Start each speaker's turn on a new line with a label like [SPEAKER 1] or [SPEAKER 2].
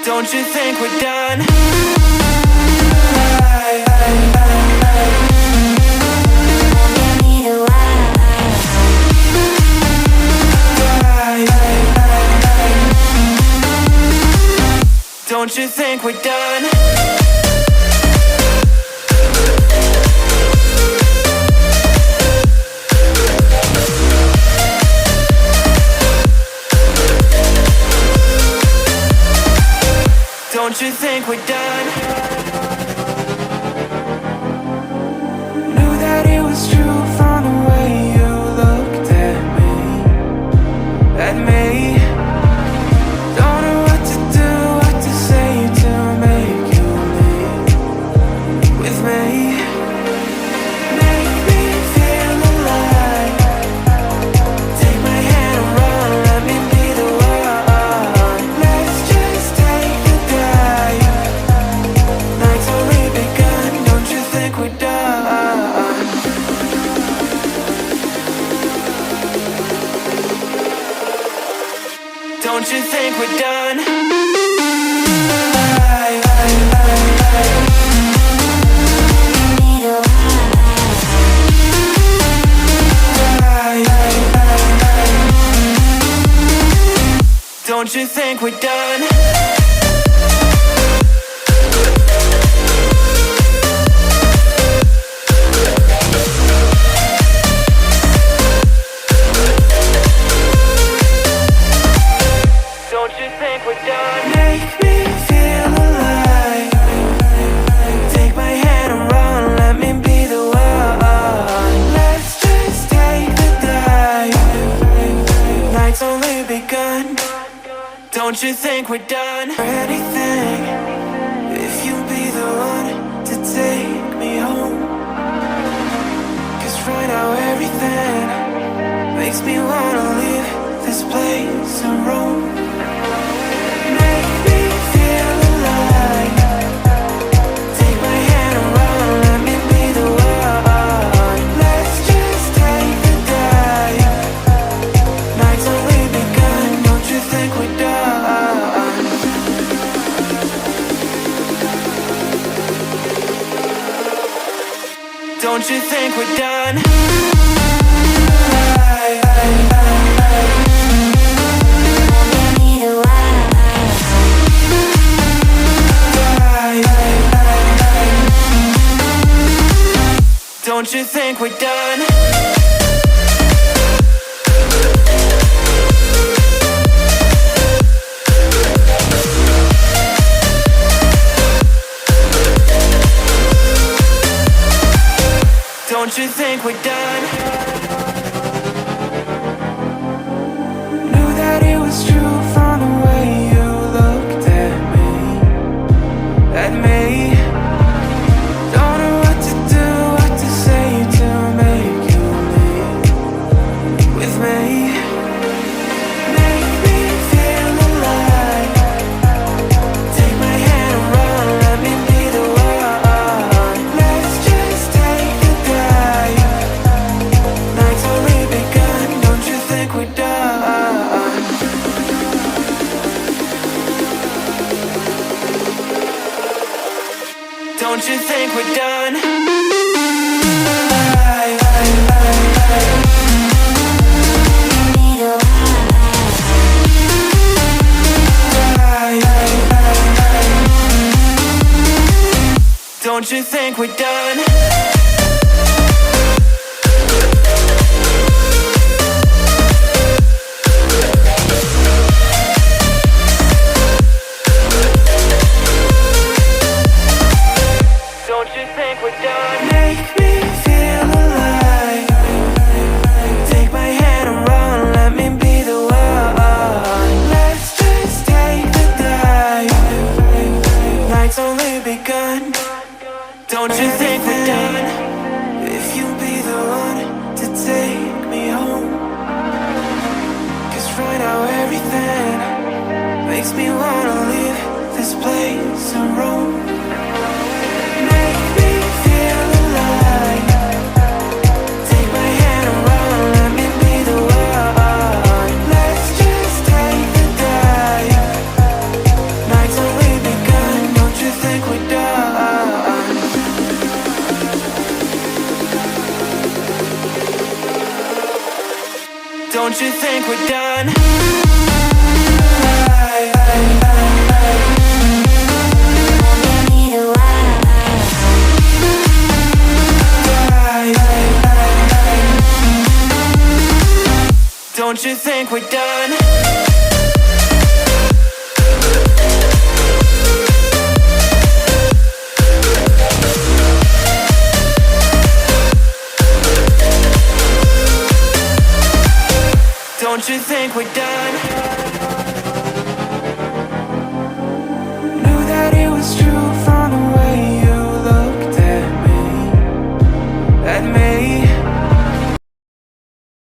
[SPEAKER 1] Don't you think we're done? Don't you think we're done? Don't you think we're done? Knew that it was true from the way you looked at me. Don't know what to do, what to say to make you leave with me. Make me feel alive. Take my hand and run, let me be the one. Let's just take the dive. Night's only begun, don't you think we're done? Don't you think we're done? Don't you think we're done? Don't you think we're done? Make me feel alive. Take my hand and run, let me be the one. Let's just take the dive. Night's only begun. Don't you think we're done? For anything, if you be the one to take me home. Cause right now everything makes me wanna leave this place and roam. Make me feel alive. Take my hand and run, let me be the one. Let's just take the dive. Night's only begun, don't you think we're done? Don't you think we're done? Don't you think we're done? Don't you think we're done? Knew that it was true from the way you looked at me. Don't know what to do, what to say to make you leave with me. Make me feel alive. Take my hand and run, let me be the one. Let's just take the dive. Night's only begun, don't you think we're done? Don't you think we're done? Don't you think we're done? Don't you think we're done? Make me feel alive. Take my hand and run, let me be the one. Let's just take the dive. Night's only begun. Don't you think we're done? If you be the one to take me home. Cause right now everything makes me wanna leave this place and roam. Make me feel alive. Take my hand and run, let me be the one. Let's just take the dive. Night's only Don't you think we're done? Don't you think we're done?